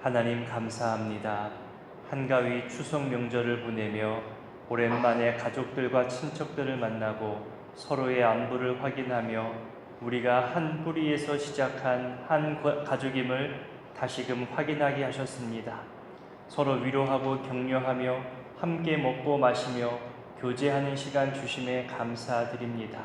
하나님 감사합니다. 한가위 추석 명절을 보내며 오랜만에 가족들과 친척들을 만나고 서로의 안부를 확인하며 우리가 한 뿌리에서 시작한 한 가족임을 다시금 확인하게 하셨습니다. 서로 위로하고 격려하며 함께 먹고 마시며 교제하는 시간 주심에 감사드립니다.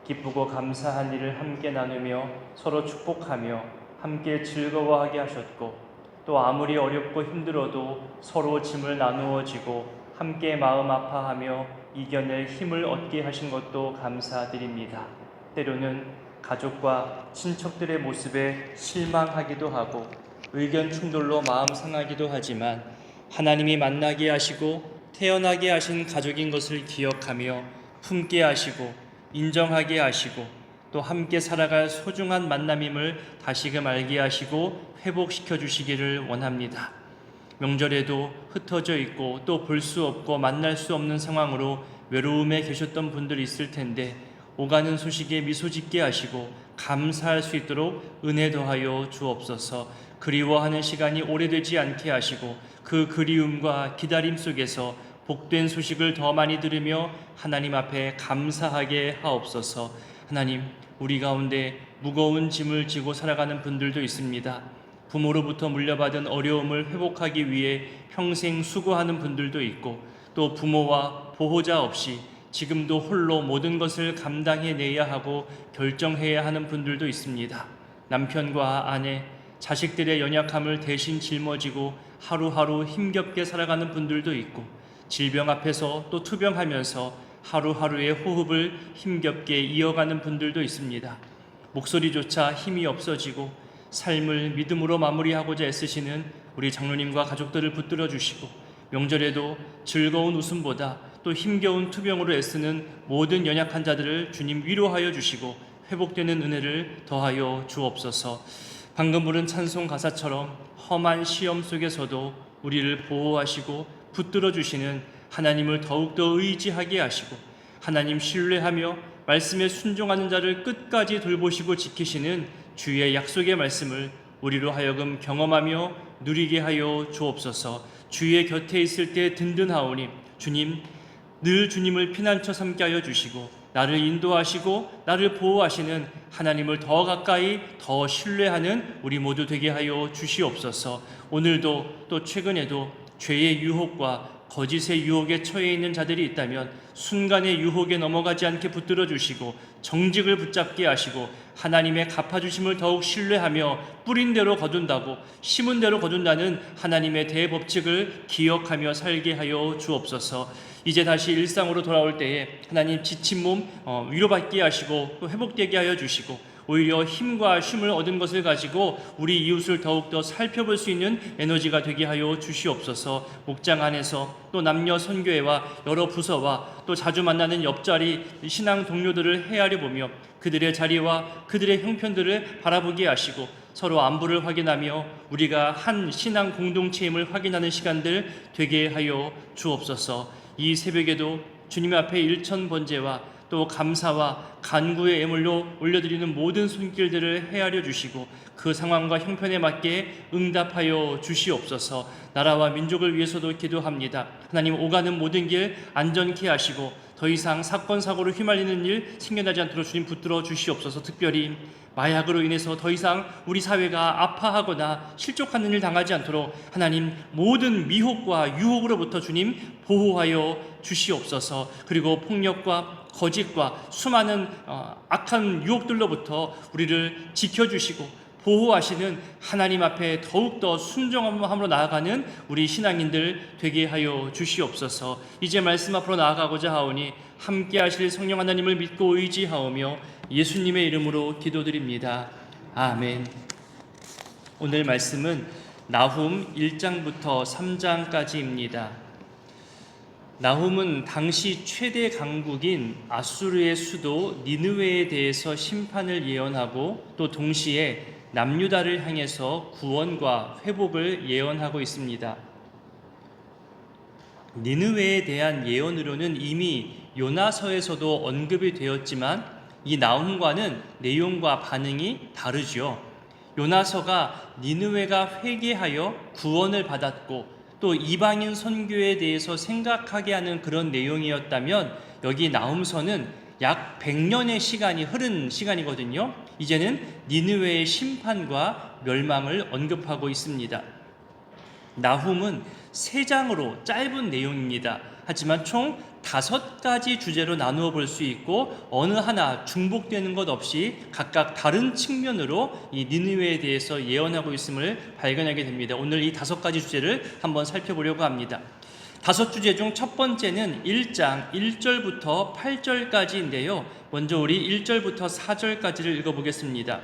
기쁘고 감사한 일을 함께 나누며 서로 축복하며 함께 즐거워하게 하셨고 또 아무리 어렵고 힘들어도 서로 짐을 나누어 지고 함께 마음 아파하며 이겨낼 힘을 얻게 하신 것도 감사드립니다. 때로는 가족과 친척들의 모습에 실망하기도 하고 의견 충돌로 마음 상하기도 하지만 하나님이 만나게 하시고 태어나게 하신 가족인 것을 기억하며 품게 하시고 인정하게 하시고 또 함께 살아갈 소중한 만남임을 다시금 알게 하시고 회복시켜 주시기를 원합니다. 명절에도 흩어져 있고 또 볼 수 없고 만날 수 없는 상황으로 외로움에 계셨던 분들이 있을 텐데 오가는 소식에 미소 짓게 하시고 감사할 수 있도록 은혜 더하여 주옵소서. 그리워하는 시간이 오래되지 않게 하시고 그 그리움과 기다림 속에서 복된 소식을 더 많이 들으며 하나님 앞에 감사하게 하옵소서. 하나님, 우리 가운데 무거운 짐을 지고 살아가는 분들도 있습니다. 부모로부터 물려받은 어려움을 회복하기 위해 평생 수고하는 분들도 있고 또 부모와 보호자 없이 지금도 홀로 모든 것을 감당해내야 하고 결정해야 하는 분들도 있습니다. 남편과 아내, 자식들의 연약함을 대신 짊어지고 하루하루 힘겹게 살아가는 분들도 있고 질병 앞에서 또 투병하면서 하루하루의 호흡을 힘겹게 이어가는 분들도 있습니다. 목소리조차 힘이 없어지고 삶을 믿음으로 마무리하고자 애쓰시는 우리 장로님과 가족들을 붙들어 주시고 명절에도 즐거운 웃음보다 또 힘겨운 투병으로 애쓰는 모든 연약한 자들을 주님 위로하여 주시고 회복되는 은혜를 더하여 주옵소서. 방금 부른 찬송 가사처럼 험한 시험 속에서도 우리를 보호하시고 붙들어 주시는 하나님을 더욱더 의지하게 하시고 하나님 신뢰하며 말씀에 순종하는 자를 끝까지 돌보시고 지키시는 주의 약속의 말씀을 우리로 하여금 경험하며 누리게 하여 주옵소서. 주의 곁에 있을 때 든든하오니 주님, 늘 주님을 피난처 삼게 하여 주시고 나를 인도하시고 나를 보호하시는 하나님을 더 가까이 더 신뢰하는 우리 모두 되게 하여 주시옵소서. 오늘도 또 최근에도 죄의 유혹과 거짓의 유혹에 처해 있는 자들이 있다면 순간의 유혹에 넘어가지 않게 붙들어 주시고 정직을 붙잡게 하시고 하나님의 갚아주심을 더욱 신뢰하며 뿌린 대로 거둔다고 심은 대로 거둔다는 하나님의 대법칙을 기억하며 살게 하여 주옵소서. 이제 다시 일상으로 돌아올 때에 하나님 지친 몸 위로받게 하시고 또 회복되게 하여 주시고 오히려 힘과 쉼을 얻은 것을 가지고 우리 이웃을 더욱더 살펴볼 수 있는 에너지가 되게 하여 주시옵소서. 목장 안에서 또 남녀 선교회와 여러 부서와 또 자주 만나는 옆자리 신앙 동료들을 헤아려 보며 그들의 자리와 그들의 형편들을 바라보게 하시고 서로 안부를 확인하며 우리가 한 신앙 공동체임을 확인하는 시간들 되게 하여 주옵소서. 이 새벽에도 주님 앞에 일천 번제와 또 감사와 간구의 예물로 올려드리는 모든 손길들을 헤아려 주시고 그 상황과 형편에 맞게 응답하여 주시옵소서. 나라와 민족을 위해서도 기도합니다. 하나님, 오가는 모든 길 안전케 하시고 더 이상 사건 사고로 휘말리는 일 생겨나지 않도록 주님 붙들어 주시옵소서. 특별히 마약으로 인해서 더 이상 우리 사회가 아파하거나 실족하는 일 당하지 않도록 하나님 모든 미혹과 유혹으로부터 주님 보호하여 주시옵소서. 그리고 폭력과 거짓과 수많은 악한 유혹들로부터 우리를 지켜주시고 보호하시는 하나님 앞에 더욱더 순종함으로 나아가는 우리 신앙인들 되게 하여 주시옵소서. 이제 말씀 앞으로 나아가고자 하오니 함께 하실 성령 하나님을 믿고 의지하오며 예수님의 이름으로 기도드립니다. 아멘. 오늘 말씀은 나훔 1장부터 3장까지입니다. 나훔은 당시 최대 강국인 아수르의 수도 니느웨에 대해서 심판을 예언하고 또 동시에 남유다를 향해서 구원과 회복을 예언하고 있습니다. 니느웨에 대한 예언으로는 이미 요나서에서도 언급이 되었지만 이 나훔과는 내용과 반응이 다르죠. 요나서가 니느웨가 회개하여 구원을 받았고 또 이방인 선교에 대해서 생각하게 하는 그런 내용이었다면, 여기 나훔서는 약 100년의 시간이 흐른 시간이거든요. 이제는 니느웨의 심판과 멸망을 언급하고 있습니다. 나훔은 3장으로 짧은 내용입니다. 하지만 총 5가지 주제로 나누어 볼 수 있고, 어느 하나 중복되는 것 없이 각각 다른 측면으로 이 니느웨에 대해서 예언하고 있음을 발견하게 됩니다. 오늘 이 5가지 주제를 한번 살펴보려고 합니다. 5주제 중 첫 번째는 1장 1절부터 8절까지인데요. 먼저 우리 1절부터 4절까지를 읽어보겠습니다.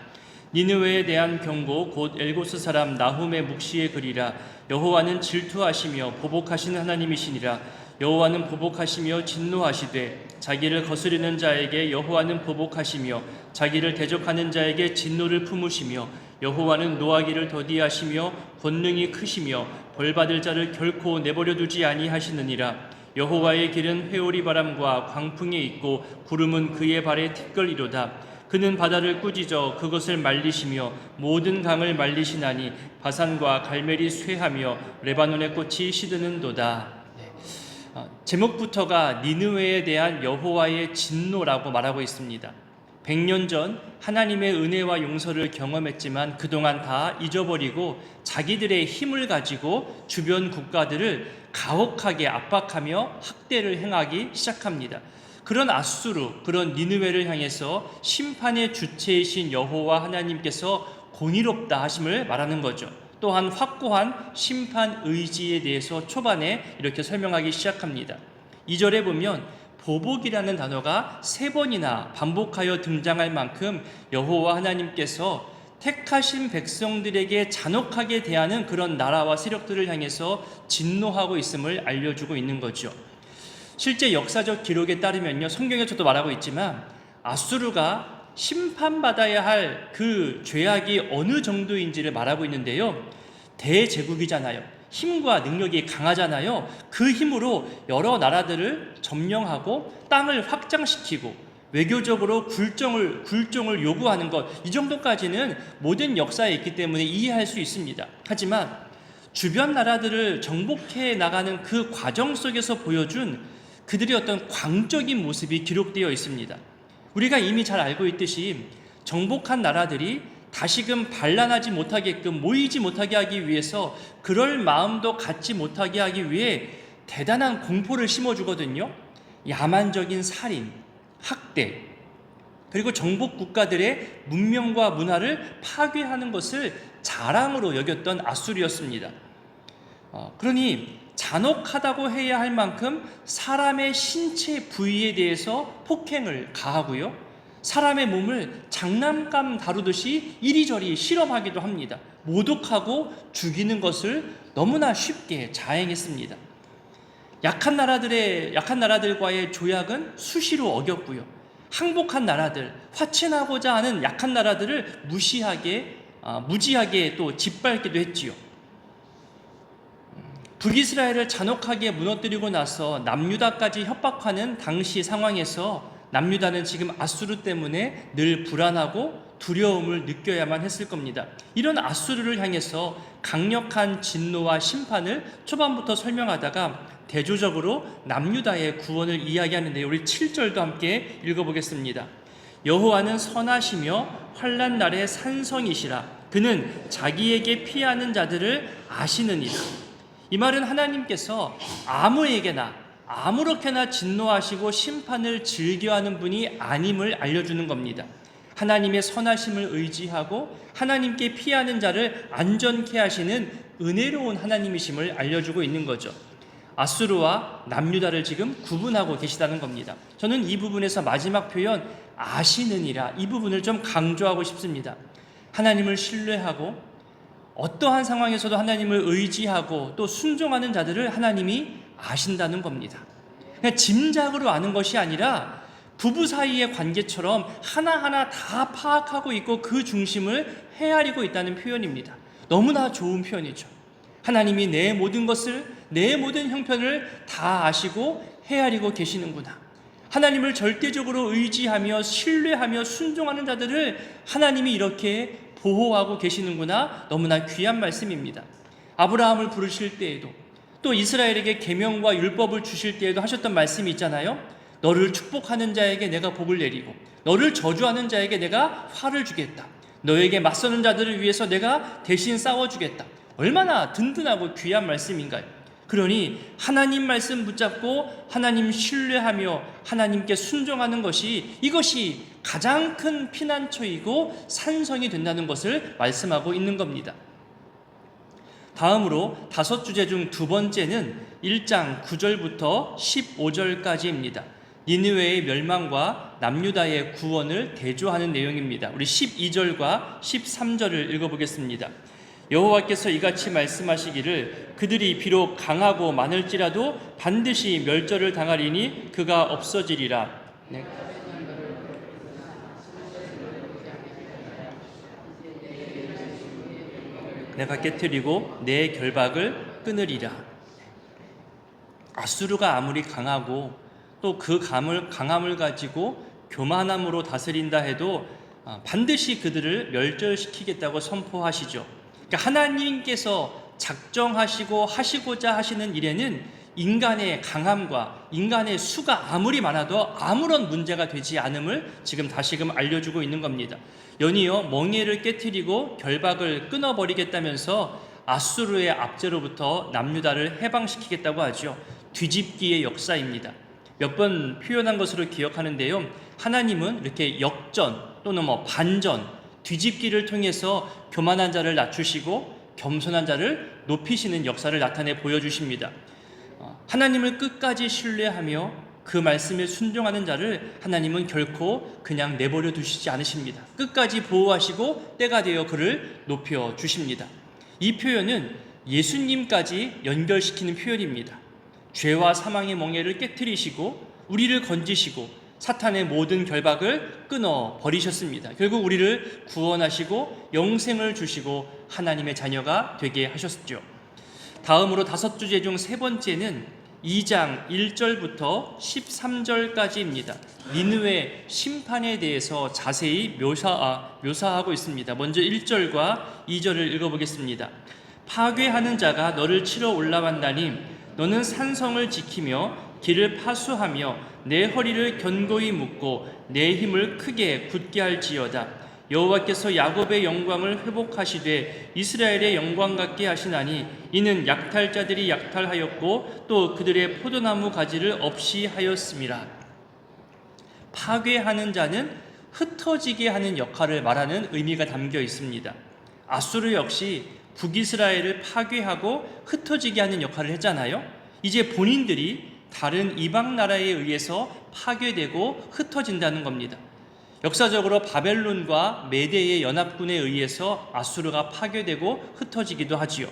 니느웨에 대한 경고, 곧 엘고스 사람 나훔의 묵시의 글이라. 여호와는 질투하시며 보복하신 하나님이시니라. 여호와는 보복하시며 진노하시되 자기를 거스르는 자에게 여호와는 보복하시며 자기를 대적하는 자에게 진노를 품으시며, 여호와는 노하기를 더디하시며 권능이 크시며 벌받을 자를 결코 내버려 두지 아니하시느니라. 여호와의 길은 회오리 바람과 광풍에 있고 구름은 그의 발에 티끌이로다. 그는 바다를 꾸짖어 그것을 말리시며 모든 강을 말리시나니 바산과 갈멜이 쇠하며 레바논의 꽃이 시드는도다. 제목부터가 니느웨에 대한 여호와의 진노라고 말하고 있습니다. 100년 전 하나님의 은혜와 용서를 경험했지만 그동안 다 잊어버리고 자기들의 힘을 가지고 주변 국가들을 가혹하게 압박하며 학대를 행하기 시작합니다. 그런 아수르, 그런 니느웨를 향해서 심판의 주체이신 여호와 하나님께서 공의롭다 하심을 말하는 거죠. 또한 확고한 심판 의지에 대해서 초반에 이렇게 설명하기 시작합니다. 2절에 보면 보복이라는 단어가 3번이나 반복하여 등장할 만큼 여호와 하나님께서 택하신 백성들에게 잔혹하게 대하는 그런 나라와 세력들을 향해서 진노하고 있음을 알려주고 있는 거죠. 실제 역사적 기록에 따르면요, 성경에서도 말하고 있지만 아수르가 심판받아야 할 그 죄악이 어느 정도인지를 말하고 있는데요, 대제국이잖아요. 힘과 능력이 강하잖아요. 그 힘으로 여러 나라들을 점령하고 땅을 확장시키고 외교적으로 굴종을 요구하는 것, 이 정도까지는 모든 역사에 있기 때문에 이해할 수 있습니다. 하지만 주변 나라들을 정복해 나가는 그 과정 속에서 보여준 그들의 어떤 광적인 모습이 기록되어 있습니다. 우리가 이미 잘 알고 있듯이 정복한 나라들이 다시금 반란하지 못하게끔, 모이지 못하게 하기 위해서, 그럴 마음도 갖지 못하게 하기 위해 대단한 공포를 심어주거든요. 야만적인 살인, 학대, 그리고 정복 국가들의 문명과 문화를 파괴하는 것을 자랑으로 여겼던 아수르였습니다. 그러니 잔혹하다고 해야 할 만큼 사람의 신체 부위에 대해서 폭행을 가하고요, 사람의 몸을 장난감 다루듯이 이리저리 실험하기도 합니다. 모독하고 죽이는 것을 너무나 쉽게 자행했습니다. 약한 나라들과의 조약은 수시로 어겼고요, 항복한 나라들, 화친하고자 하는 약한 나라들을 무지하게 또 짓밟기도 했지요. 북이스라엘을 잔혹하게 무너뜨리고 나서 남유다까지 협박하는 당시 상황에서 남유다는 지금 아수르 때문에 늘 불안하고 두려움을 느껴야만 했을 겁니다. 이런 아수르를 향해서 강력한 진노와 심판을 초반부터 설명하다가 대조적으로 남유다의 구원을 이야기하는데, 우리 7절도 함께 읽어보겠습니다. 여호와는 선하시며 환난 날의 산성이시라. 그는 자기에게 피하는 자들을 아시느니라. 이 말은 하나님께서 아무에게나 아무렇게나 진노하시고 심판을 즐겨하는 분이 아님을 알려주는 겁니다. 하나님의 선하심을 의지하고 하나님께 피하는 자를 안전케 하시는 은혜로운 하나님이심을 알려주고 있는 거죠. 아수르와 남유다를 지금 구분하고 계시다는 겁니다. 저는 이 부분에서 마지막 표현 아시느니라, 이 부분을 좀 강조하고 싶습니다. 하나님을 신뢰하고 어떠한 상황에서도 하나님을 의지하고 또 순종하는 자들을 하나님이 아신다는 겁니다. 그냥 짐작으로 아는 것이 아니라 부부 사이의 관계처럼 하나하나 다 파악하고 있고 그 중심을 헤아리고 있다는 표현입니다. 너무나 좋은 표현이죠. 하나님이 내 모든 것을, 내 모든 형편을 다 아시고 헤아리고 계시는구나. 하나님을 절대적으로 의지하며 신뢰하며 순종하는 자들을 하나님이 이렇게 보호하고 계시는구나. 너무나 귀한 말씀입니다. 아브라함을 부르실 때에도, 또 이스라엘에게 계명과 율법을 주실 때에도 하셨던 말씀이 있잖아요. 너를 축복하는 자에게 내가 복을 내리고 너를 저주하는 자에게 내가 화를 주겠다. 너에게 맞서는 자들을 위해서 내가 대신 싸워주겠다. 얼마나 든든하고 귀한 말씀인가요? 그러니 하나님 말씀 붙잡고 하나님 신뢰하며 하나님께 순종하는 것이, 이것이 가장 큰 피난처이고 산성이 된다는 것을 말씀하고 있는 겁니다. 다음으로 5주제 중 두 번째는 1장 9절부터 15절까지입니다. 니느웨의 멸망과 남유다의 구원을 대조하는 내용입니다. 우리 12절과 13절을 읽어보겠습니다. 여호와께서 이같이 말씀하시기를 그들이 비록 강하고 많을지라도 반드시 멸절을 당하리니 그가 없어지리라. 네. 내가 깨뜨리고 내 결박을 끊으리라. 아수르가 아무리 강하고 또 그 강함을 가지고 교만함으로 다스린다 해도 반드시 그들을 멸절시키겠다고 선포하시죠. 그러니까 하나님께서 작정하시고 하시고자 하시는 일에는 인간의 강함과 인간의 수가 아무리 많아도 아무런 문제가 되지 않음을 지금 다시금 알려주고 있는 겁니다. 연이어 멍에를 깨뜨리고 결박을 끊어버리겠다면서 아수르의 압제로부터 남유다를 해방시키겠다고 하죠. 뒤집기의 역사입니다. 몇 번 표현한 것으로 기억하는데요. 하나님은 이렇게 역전 또는 반전, 뒤집기를 통해서 교만한 자를 낮추시고 겸손한 자를 높이시는 역사를 나타내 보여주십니다. 하나님을 끝까지 신뢰하며 그 말씀에 순종하는 자를 하나님은 결코 그냥 내버려 두시지 않으십니다. 끝까지 보호하시고 때가 되어 그를 높여 주십니다. 이 표현은 예수님까지 연결시키는 표현입니다. 죄와 사망의 멍에를 깨뜨리시고 우리를 건지시고 사탄의 모든 결박을 끊어 버리셨습니다. 결국 우리를 구원하시고 영생을 주시고 하나님의 자녀가 되게 하셨죠. 다음으로 5주제 중 세 번째는 2장 1절부터 13절까지입니다. 니느웨 심판에 대해서 자세히 묘사하고 있습니다. 먼저 1절과 2절을 읽어보겠습니다. 파괴하는 자가 너를 치러 올라간다니 너는 산성을 지키며 길을 파수하며 내 허리를 견고히 묶고 내 힘을 크게 굳게 할지어다. 여호와께서 야곱의 영광을 회복하시되 이스라엘의 영광 같게 하시나니 이는 약탈자들이 약탈하였고 또 그들의 포도나무 가지를 없이 하였음이라. 파괴하는 자는 흩어지게 하는 역할을 말하는 의미가 담겨 있습니다. 아수르 역시 북이스라엘을 파괴하고 흩어지게 하는 역할을 했잖아요. 이제 본인들이 다른 이방 나라에 의해서 파괴되고 흩어진다는 겁니다. 역사적으로 바벨론과 메대의 연합군에 의해서 아수르가 파괴되고 흩어지기도 하지요.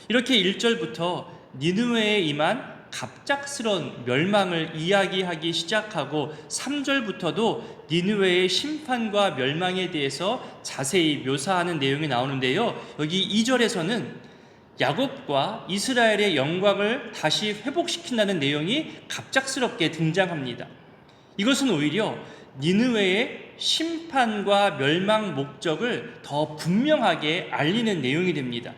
이렇게 1절부터 니느웨에 임한 갑작스런 멸망을 이야기하기 시작하고 3절부터도 니느웨의 심판과 멸망에 대해서 자세히 묘사하는 내용이 나오는데요. 여기 2절에서는 야곱과 이스라엘의 영광을 다시 회복시킨다는 내용이 갑작스럽게 등장합니다. 이것은 오히려 니느웨의 심판과 멸망 목적을 더 분명하게 알리는 내용이 됩니다.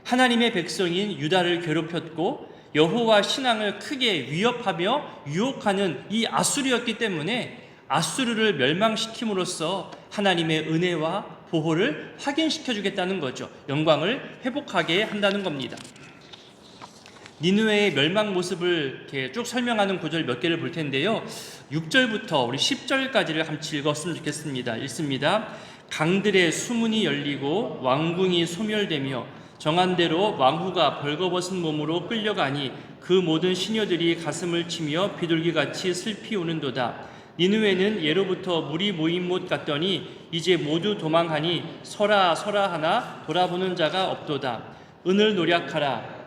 하나님의 백성인 유다를 괴롭혔고 여호와 신앙을 크게 위협하며 유혹하는 이 아수르였기 때문에 아수르를 멸망시킴으로써 하나님의 은혜와 보호를 확인시켜 주겠다는 거죠. 영광을 회복하게 한다는 겁니다. 니느웨의 멸망 모습을 이렇게 쭉 설명하는 구절 몇 개를 볼 텐데요. 6절부터 우리 10절까지를 같이 읽었으면 좋겠습니다. 읽습니다. 강들의 수문이 열리고 왕궁이 소멸되며 정한 대로 왕후가 벌거벗은 몸으로 끌려가니 그 모든 시녀들이 가슴을 치며 비둘기같이 슬피 우는도다. 니느웨는 예로부터 물이 모인 못 같더니 이제 모두 도망하니 서라 서라 하나 돌아보는 자가 없도다. 은을 노략하라.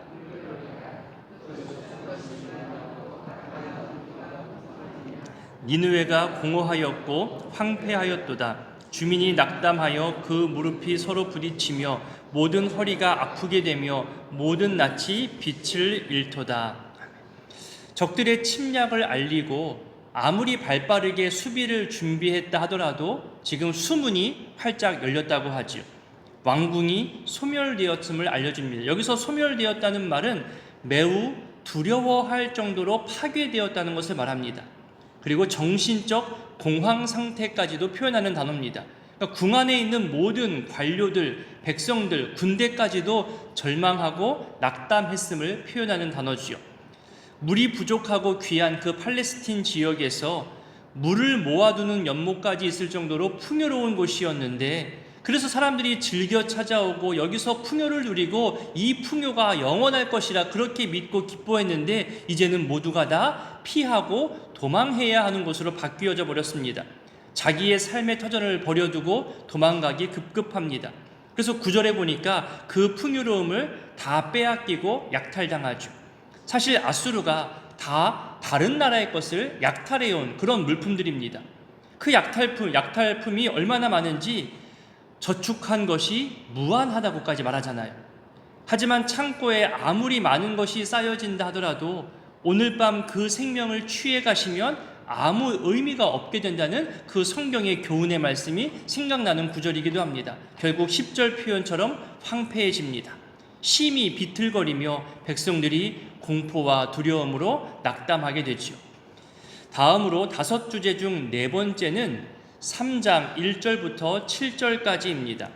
니느웨가 공허하였고 황폐하였도다. 주민이 낙담하여 그 무릎이 서로 부딪히며 모든 허리가 아프게 되며 모든 낯이 빛을 잃도다. 적들의 침략을 알리고 아무리 발빠르게 수비를 준비했다 하더라도 지금 수문이 활짝 열렸다고 하지요. 왕궁이 소멸되었음을 알려줍니다. 여기서 소멸되었다는 말은 매우 두려워할 정도로 파괴되었다는 것을 말합니다. 그리고 정신적 공황 상태까지도 표현하는 단어입니다. 그러니까 궁 안에 있는 모든 관료들, 백성들, 군대까지도 절망하고 낙담했음을 표현하는 단어지요. 물이 부족하고 귀한 그 팔레스틴 지역에서 물을 모아두는 연못까지 있을 정도로 풍요로운 곳이었는데, 그래서 사람들이 즐겨 찾아오고 여기서 풍요를 누리고 이 풍요가 영원할 것이라 그렇게 믿고 기뻐했는데, 이제는 모두가 다 피하고 도망해야 하는 곳으로 바뀌어져 버렸습니다. 자기의 삶의 터전을 버려두고 도망가기 급급합니다. 그래서 9절에 보니까 그 풍요로움을 다 빼앗기고 약탈당하죠. 사실 아수르가 다 다른 나라의 것을 약탈해온 그런 물품들입니다. 그 약탈품이 얼마나 많은지 저축한 것이 무한하다고까지 말하잖아요. 하지만 창고에 아무리 많은 것이 쌓여진다 하더라도 오늘 밤 그 생명을 취해 가시면 아무 의미가 없게 된다는 그 성경의 교훈의 말씀이 생각나는 구절이기도 합니다. 결국 10절 표현처럼 황폐해집니다. 심히 비틀거리며 백성들이 공포와 두려움으로 낙담하게 되지요. 다음으로 5주제 중 4번째는 3장 1절부터 7절까지입니다.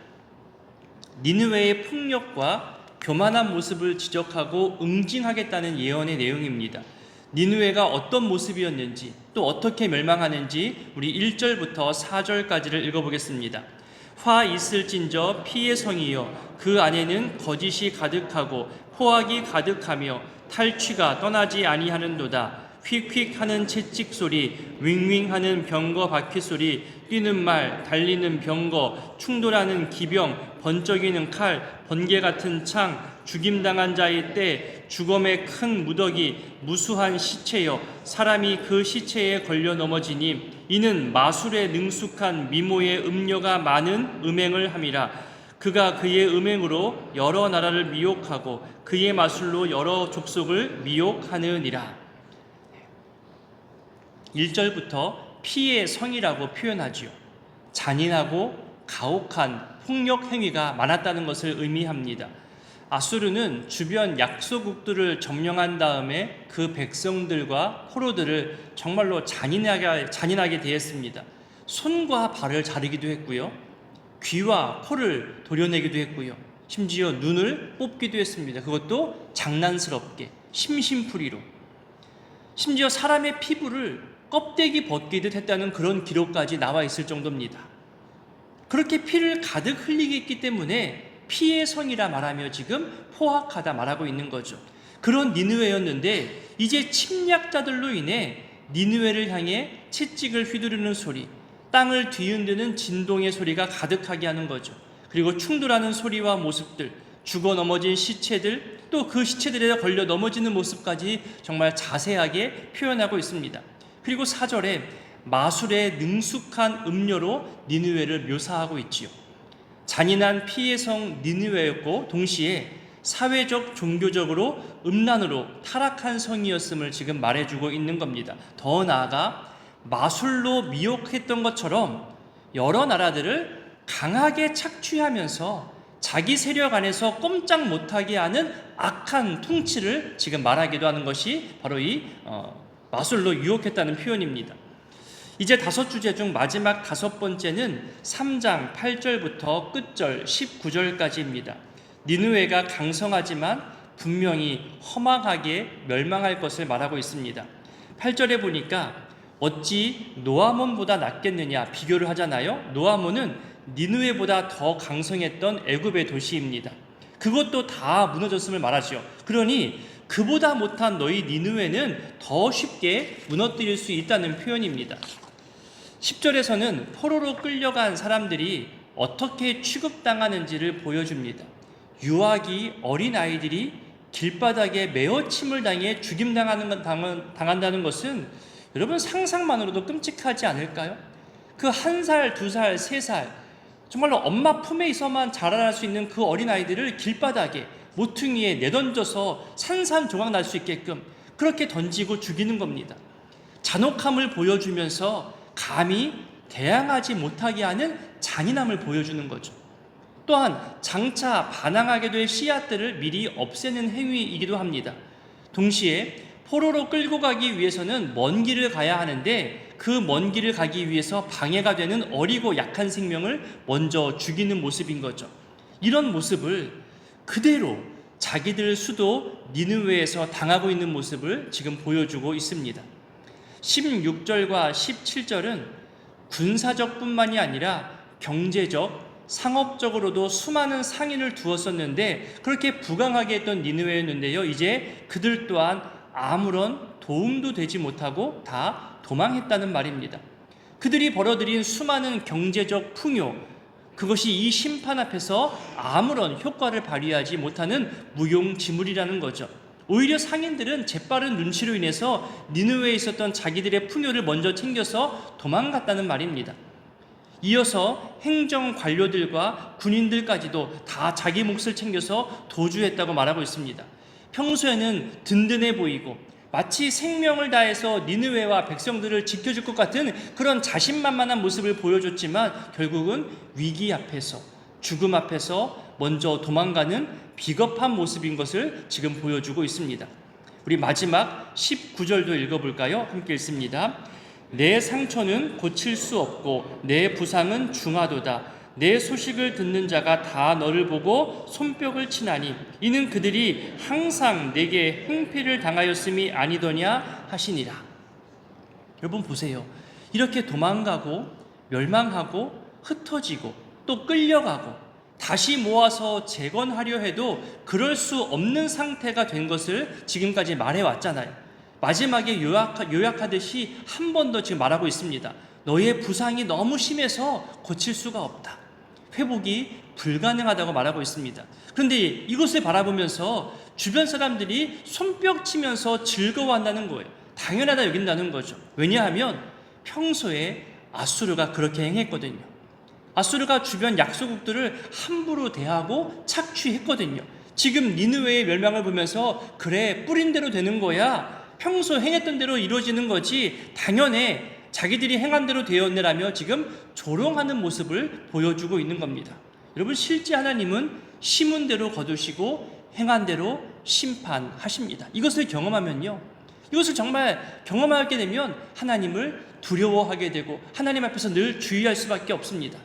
니느웨의 폭력과 교만한 모습을 지적하고 응징하겠다는 예언의 내용입니다. 니느웨가 어떤 모습이었는지 또 어떻게 멸망하는지 우리 1절부터 4절까지를 읽어보겠습니다. 화 있을진저 피의 성이여 그 안에는 거짓이 가득하고 포악이 가득하며 탈취가 떠나지 아니하는도다. 휙휙하는 채찍 소리, 윙윙하는 병거 바퀴 소리, 뛰는 말, 달리는 병거, 충돌하는 기병, 번쩍이는 칼, 번개 같은 창, 죽임당한 자의 때, 죽음의 큰 무더기, 무수한 시체여 사람이 그 시체에 걸려 넘어지니 이는 마술에 능숙한 미모의 음녀가 많은 음행을 함이라. 그가 그의 음행으로 여러 나라를 미혹하고 그의 마술로 여러 족속을 미혹하느니라. 1절부터 피의 성이라고 표현하지요. 잔인하고 가혹한 폭력 행위가 많았다는 것을 의미합니다. 아수르는 주변 약소국들을 점령한 다음에 그 백성들과 포로들을 정말로 잔인하게 대했습니다. 손과 발을 자르기도 했고요. 귀와 코를 도려내기도 했고요. 심지어 눈을 뽑기도 했습니다. 그것도 장난스럽게, 심심풀이로. 심지어 사람의 피부를 껍데기 벗기듯 했다는 그런 기록까지 나와 있을 정도입니다. 그렇게 피를 가득 흘리게 했기 때문에 피의 성이라 말하며 지금 포악하다 말하고 있는 거죠. 그런 니느웨였는데 이제 침략자들로 인해 니느웨를 향해 채찍을 휘두르는 소리, 땅을 뒤흔드는 진동의 소리가 가득하게 하는 거죠. 그리고 충돌하는 소리와 모습들, 죽어 넘어진 시체들, 또 그 시체들에 걸려 넘어지는 모습까지 정말 자세하게 표현하고 있습니다. 그리고 4절에 마술에 능숙한 음료로 니느웨를 묘사하고 있지요. 잔인한 피의 성 니느웨였고 동시에 사회적, 종교적으로 음란으로 타락한 성이었음을 지금 말해주고 있는 겁니다. 더 나아가 마술로 미혹했던 것처럼 여러 나라들을 강하게 착취하면서 자기 세력 안에서 꼼짝 못하게 하는 악한 통치를 지금 말하기도 하는 것이 바로 이 마술로 유혹했다는 표현입니다. 이제 5주제 중 마지막 5번째는 3장 8절부터 끝절 19절까지입니다. 니느웨가 강성하지만 분명히 허망하게 멸망할 것을 말하고 있습니다. 8절에 보니까 어찌 노아몬보다 낫겠느냐 비교를 하잖아요. 노아몬은 니느웨보다 더 강성했던 애굽의 도시입니다. 그것도 다 무너졌음을 말하죠. 그러니 그보다 못한 너희 니느웨는 더 쉽게 무너뜨릴 수 있다는 표현입니다. 10절에서는 포로로 끌려간 사람들이 어떻게 취급당하는지를 보여줍니다. 유아기, 어린아이들이 길바닥에 메어침을 당해 죽임당한다는 것은 여러분 상상만으로도 끔찍하지 않을까요? 그 1살, 2살, 3살 정말로 엄마 품에 있어만 자라날 수 있는 그 어린아이들을 길바닥에 모퉁이에 내던져서 산산조각 날 수 있게끔 그렇게 던지고 죽이는 겁니다. 잔혹함을 보여주면서 감히 대항하지 못하게 하는 잔인함을 보여주는 거죠. 또한 장차 반항하게 될 씨앗들을 미리 없애는 행위이기도 합니다. 동시에 포로로 끌고 가기 위해서는 먼 길을 가야 하는데 그 먼 길을 가기 위해서 방해가 되는 어리고 약한 생명을 먼저 죽이는 모습인 거죠. 이런 모습을 그대로 자기들 수도 니느웨에서 당하고 있는 모습을 지금 보여주고 있습니다. 16절과 17절은 군사적뿐만이 아니라 경제적, 상업적으로도 수많은 상인을 두었었는데 그렇게 부강하게 했던 니느웨였는데요. 이제 그들 또한 아무런 도움도 되지 못하고 다 도망했다는 말입니다. 그들이 벌어들인 수많은 경제적 풍요, 그것이 이 심판 앞에서 아무런 효과를 발휘하지 못하는 무용지물이라는 거죠. 오히려 상인들은 재빠른 눈치로 인해서 니느웨에 있었던 자기들의 풍요를 먼저 챙겨서 도망갔다는 말입니다. 이어서 행정 관료들과 군인들까지도 다 자기 몫을 챙겨서 도주했다고 말하고 있습니다. 평소에는 든든해 보이고 마치 생명을 다해서 니느웨와 백성들을 지켜줄 것 같은 그런 자신만만한 모습을 보여줬지만 결국은 위기 앞에서, 죽음 앞에서 먼저 도망가는 비겁한 모습인 것을 지금 보여주고 있습니다. 우리 마지막 19절도 읽어볼까요? 함께 읽습니다. 내 상처는 고칠 수 없고 내 부상은 중하도다. 내 소식을 듣는 자가 다 너를 보고 손뼉을 치나니 이는 그들이 항상 내게 행패를 당하였음이 아니더냐 하시니라. 여러분 보세요. 이렇게 도망가고 멸망하고 흩어지고 또 끌려가고 다시 모아서 재건하려 해도 그럴 수 없는 상태가 된 것을 지금까지 말해왔잖아요. 마지막에 요약하듯이 한 번 더 지금 말하고 있습니다. 너의 부상이 너무 심해서 고칠 수가 없다. 회복이 불가능하다고 말하고 있습니다. 그런데 이것을 바라보면서 주변 사람들이 손뼉 치면서 즐거워한다는 거예요. 당연하다 여긴다는 거죠. 왜냐하면 평소에 아수르가 그렇게 행했거든요. 아수르가 주변 약소국들을 함부로 대하고 착취했거든요. 지금 니느웨의 멸망을 보면서 그래 뿌린 대로 되는 거야. 평소 행했던 대로 이루어지는 거지. 당연해. 자기들이 행한 대로 되었네라며 지금 조롱하는 모습을 보여주고 있는 겁니다. 여러분 실제 하나님은 심은 대로 거두시고 행한 대로 심판하십니다. 이것을 경험하면요. 이것을 정말 경험하게 되면 하나님을 두려워하게 되고 하나님 앞에서 늘 주의할 수밖에 없습니다.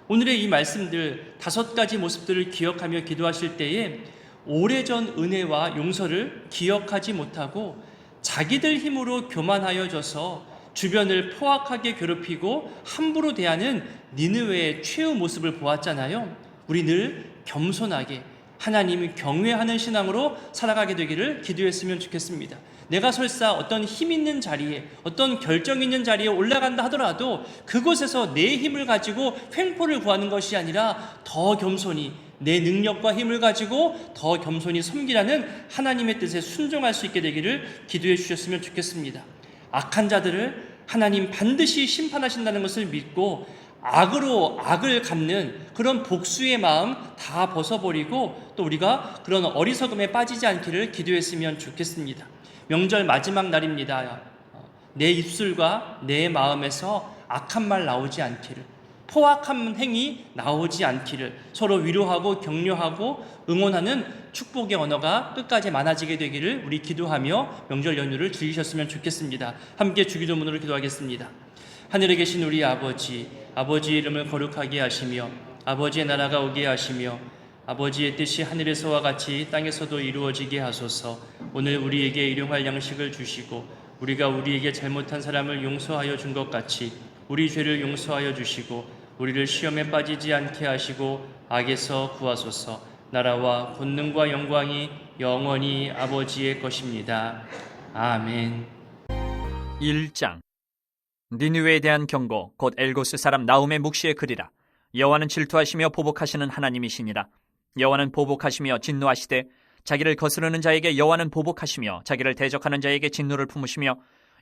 오늘의 이 말씀들 5가지 모습들을 기억하며 기도하실 때에 오래전 은혜와 용서를 기억하지 못하고 자기들 힘으로 교만하여져서 주변을 포악하게 괴롭히고 함부로 대하는 니느웨의 최후 모습을 보았잖아요. 우리 늘 겸손하게 하나님을 경외하는 신앙으로 살아가게 되기를 기도했으면 좋겠습니다. 내가 설사 어떤 힘 있는 자리에 어떤 결정 있는 자리에 올라간다 하더라도 그곳에서 내 힘을 가지고 횡포를 구하는 것이 아니라 더 겸손히 내 능력과 힘을 가지고 더 겸손히 섬기라는 하나님의 뜻에 순종할 수 있게 되기를 기도해 주셨으면 좋겠습니다. 악한 자들을 하나님 반드시 심판하신다는 것을 믿고 악으로 악을 갚는 그런 복수의 마음 다 벗어버리고 또 우리가 그런 어리석음에 빠지지 않기를 기도했으면 좋겠습니다. 명절 마지막 날입니다. 내 입술과 내 마음에서 악한 말 나오지 않기를, 포악한 행위 나오지 않기를 서로 위로하고 격려하고 응원하는 축복의 언어가 끝까지 많아지게 되기를 우리 기도하며 명절 연휴를 즐기셨으면 좋겠습니다. 함께 주기도문으로 기도하겠습니다. 하늘에 계신 우리 아버지, 아버지의 이름을 거룩하게 하시며 아버지의 나라가 오게 하시며 아버지의 뜻이 하늘에서와 같이 땅에서도 이루어지게 하소서. 오늘 우리에게 일용할 양식을 주시고 우리가 우리에게 잘못한 사람을 용서하여 준 것 같이 우리 죄를 용서하여 주시고 우리를 시험에 빠지지 않게 하시고 악에서 구하소서. 나라와 권능과 영광이 영원히 아버지의 것입니다. 아멘. 1장 니느웨에 대한 경고 곧 엘고스 사람 나훔의 묵시의 글이라. 여호와는 질투하시며 보복하시는 하나님이시니라. 여호와는 보복하시며 진노하시되 자기를 거스르는 자에게 여호와는 보복하시며 자기를 대적하는 자에게 진노를 품으시며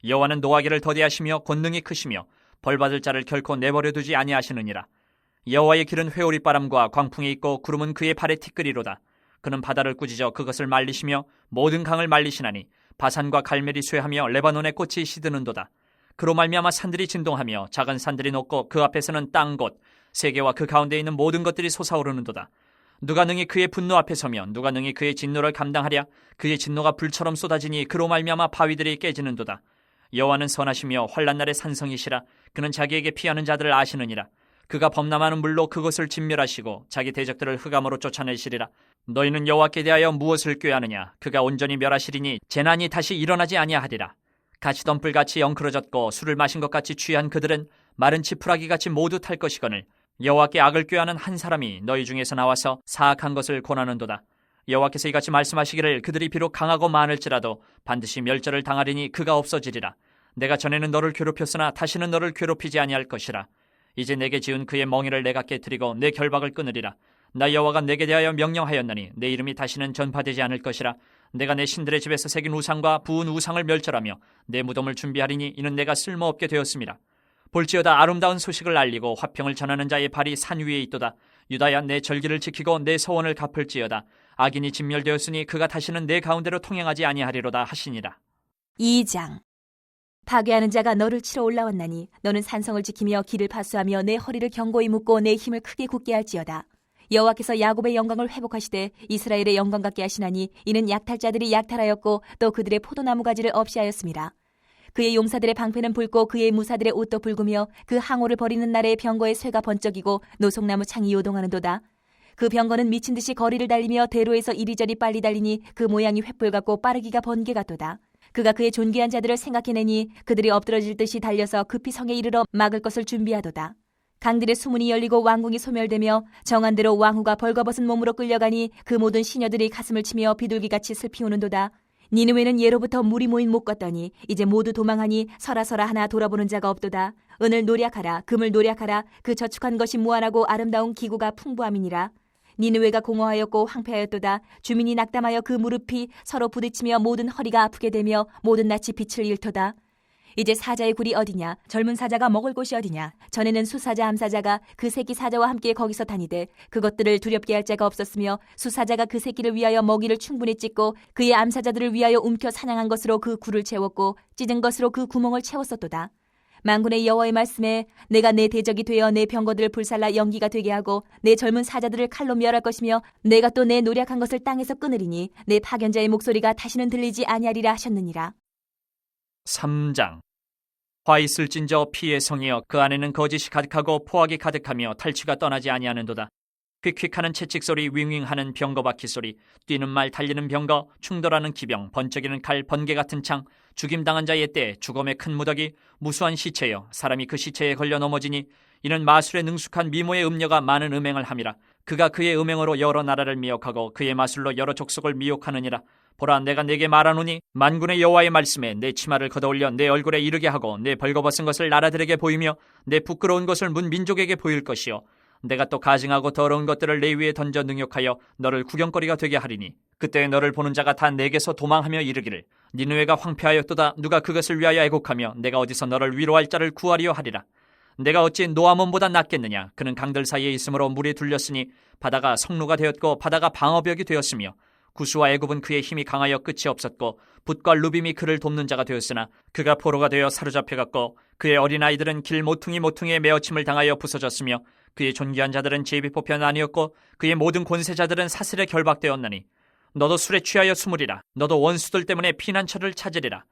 여호와는 노하기를 더디하시며 권능이 크시며 벌받을 자를 결코 내버려 두지 아니하시느니라. 여호와의 길은 회오리 바람과 광풍이 있고 구름은 그의 발에 티끌이로다. 그는 바다를 꾸짖어 그것을 말리시며 모든 강을 말리시나니 바산과 갈멜이 쇠하며 레바논의 꽃이 시드는도다. 그로 말미암아 산들이 진동하며 작은 산들이 녹고 그 앞에서는 땅 곧 세계와 그 가운데 있는 모든 것들이 솟아오르는도다. 누가 능히 그의 분노 앞에 서면 누가 능히 그의 진노를 감당하랴. 그의 진노가 불처럼 쏟아지니 그로 말미암아 바위들이 깨지는도다. 여호와는 선하시며 환난 날의 산성이시라. 그는 자기에게 피하는 자들을 아시느니라. 그가 범람하는 물로 그것을 진멸하시고 자기 대적들을 흑암으로 쫓아내시리라. 너희는 여호와께 대하여 무엇을 꾀하느냐. 그가 온전히 멸하시리니 재난이 다시 일어나지 아니하리라. 가시덤불같이 엉클어졌고 술을 마신 것 같이 취한 그들은 마른 지푸라기같이 모두 탈 것이거늘 여호와께 악을 꾀하는 한 사람이 너희 중에서 나와서 사악한 것을 권하는도다. 여호와께서 이같이 말씀하시기를 그들이 비록 강하고 많을지라도 반드시 멸절을 당하리니 그가 없어지리라. 내가 전에는 너를 괴롭혔으나 다시는 너를 괴롭히지 아니할 것이라. 이제 내게 지은 그의 멍에를 내가 깨뜨리고 내 결박을 끊으리라. 나 여호와가 내게 대하여 명령하였나니 내 이름이 다시는 전파되지 않을 것이라. 내가 내 신들의 집에서 새긴 우상과 부은 우상을 멸절하며 내 무덤을 준비하리니 이는 내가 쓸모없게 되었습니다. 볼지어다 아름다운 소식을 알리고 화평을 전하는 자의 발이 산 위에 있도다. 유다야 내 절기를 지키고 내 서원을 갚을지어다. 악인이 진멸되었으니 그가 다시는 내 가운데로 통행하지 아니하리로다 하시니라. 2장. 파괴하는 자가 너를 치러 올라왔나니 너는 산성을 지키며 길을 파수하며 내 허리를 견고히 묶고 내 힘을 크게 굳게 할지어다. 여호와께서 야곱의 영광을 회복하시되 이스라엘의 영광 같게 하시나니 이는 약탈자들이 약탈하였고 또 그들의 포도나무 가지를 없이 하였습니다. 그의 용사들의 방패는 붉고 그의 무사들의 옷도 붉으며 그 항오를 버리는 날에 병거의 쇠가 번쩍이고 노송나무 창이 요동하는도다. 그 병거는 미친 듯이 거리를 달리며 대로에서 이리저리 빨리 달리니 그 모양이 횃불 같고 빠르기가 번개 같도다. 그가 그의 존귀한 자들을 생각해내니 그들이 엎드러질 듯이 달려서 급히 성에 이르러 막을 것을 준비하도다. 강들의 수문이 열리고 왕궁이 소멸되며 정한대로 왕후가 벌거벗은 몸으로 끌려가니 그 모든 시녀들이 가슴을 치며 비둘기같이 슬피 우는도다. 니느웨는 예로부터 물이 모인 못 같더니 이제 모두 도망하니 서라서라 하나 돌아보는 자가 없도다. 은을 노략하라 금을 노략하라. 그 저축한 것이 무한하고 아름다운 기구가 풍부함이니라. 니느웨가 공허하였고 황폐하였도다. 주민이 낙담하여 그 무릎이 서로 부딪히며 모든 허리가 아프게 되며 모든 낯이 빛을 잃도다. 이제 사자의 굴이 어디냐? 젊은 사자가 먹을 곳이 어디냐? 전에는 수사자 암사자가 그 새끼 사자와 함께 거기서 다니되 그것들을 두렵게 할 자가 없었으며 수사자가 그 새끼를 위하여 먹이를 충분히 찢고 그의 암사자들을 위하여 움켜 사냥한 것으로 그 굴을 채웠고 찢은 것으로 그 구멍을 채웠었도다. 만군의 여호와의 말씀에 내가 내 대적이 되어 내 병거들을 불살라 연기가 되게 하고 내 젊은 사자들을 칼로 멸할 것이며 내가 또 내 노력한 것을 땅에서 끊으리니 내 파견자의 목소리가 다시는 들리지 아니하리라 하셨느니라. 3장. 화 있을진저 피의 성이여 그 안에는 거짓이 가득하고 포악이 가득하며 탈취가 떠나지 아니하는도다. 휙휙하는 채찍소리 윙윙하는 병거 바퀴 소리 뛰는 말 달리는 병거 충돌하는 기병 번쩍이는 칼 번개 같은 창 죽임당한 자의 때 죽음의 큰 무더기 무수한 시체여 사람이 그 시체에 걸려 넘어지니 이는 마술에 능숙한 미모의 음녀가 많은 음행을 함이라. 그가 그의 음행으로 여러 나라를 미혹하고 그의 마술로 여러 족속을 미혹하느니라. 보라 내가 내게 말하노니 만군의 여호와의 말씀에 내 치마를 걷어올려 내 얼굴에 이르게 하고 내 벌거벗은 것을 나라들에게 보이며 내 부끄러운 것을 문 민족에게 보일 것이요 내가 또 가증하고 더러운 것들을 내 위에 던져 능욕하여 너를 구경거리가 되게 하리니 그때 너를 보는 자가 다 내게서 도망하며 이르기를 니느웨가 황폐하였도다. 누가 그것을 위하여 애곡하며 내가 어디서 너를 위로할 자를 구하리요 하리라. 내가 어찌 노아몬보다 낫겠느냐. 그는 강들 사이에 있으므로 물에 둘렸으니 바다가 성루가 되었고 바다가 방어벽이 되었으며 구스와 애굽은 그의 힘이 강하여 끝이 없었고 붓과 루빔이 그를 돕는 자가 되었으나 그가 포로가 되어 사로잡혀갔고 그의 어린아이들은 길 모퉁이에 메어침을 당하여 부서졌으며 그의 존귀한 자들은 제비 뽑혀 나뉘었고 그의 모든 권세자들은 사슬에 결박되었나니 너도 술에 취하여 숨으리라. 너도 원수들 때문에 피난처를 찾으리라.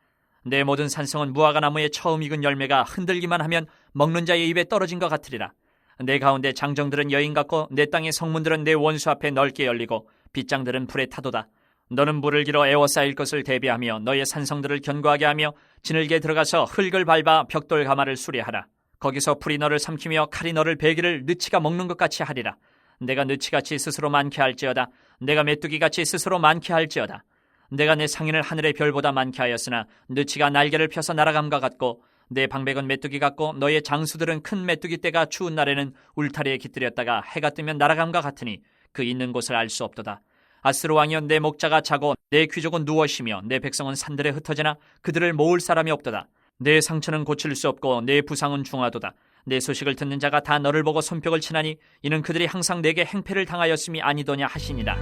내 모든 산성은 무화과 나무에 처음 익은 열매가 흔들기만 하면 먹는 자의 입에 떨어진 것 같으리라. 내 가운데 장정들은 여인 같고 내 땅의 성문들은 내 원수 앞에 넓게 열리고 빗장들은 불에 타도다. 너는 물을 길어 에워싸일 것을 대비하며 너의 산성들을 견고하게 하며 지늘게 들어가서 흙을 밟아 벽돌 가마를 수리하라. 거기서 풀이 너를 삼키며 칼이 너를 베기를 느치가 먹는 것 같이 하리라. 내가 느치같이 스스로 많게 할지어다. 내가 메뚜기같이 스스로 많게 할지어다. 내가 내 상인을 하늘의 별보다 많게 하였으나 느치가 날개를 펴서 날아감과 같고 내 방백은 메뚜기 같고 너의 장수들은 큰 메뚜기 떼가 추운 날에는 울타리에 깃들였다가 해가 뜨면 날아감과 같으니 그 있는 곳을 알 수 없도다. 아스루 왕이여 내 목자가 자고 내 귀족은 누워 쉬며 내 백성은 산들에 흩어지나 그들을 모을 사람이 없도다. 내 상처는 고칠 수 없고 내 부상은 중하도다. 내 소식을 듣는 자가 다 너를 보고 손뼉을 치나니 이는 그들이 항상 내게 행패를 당하였음이 아니더냐 하시니라.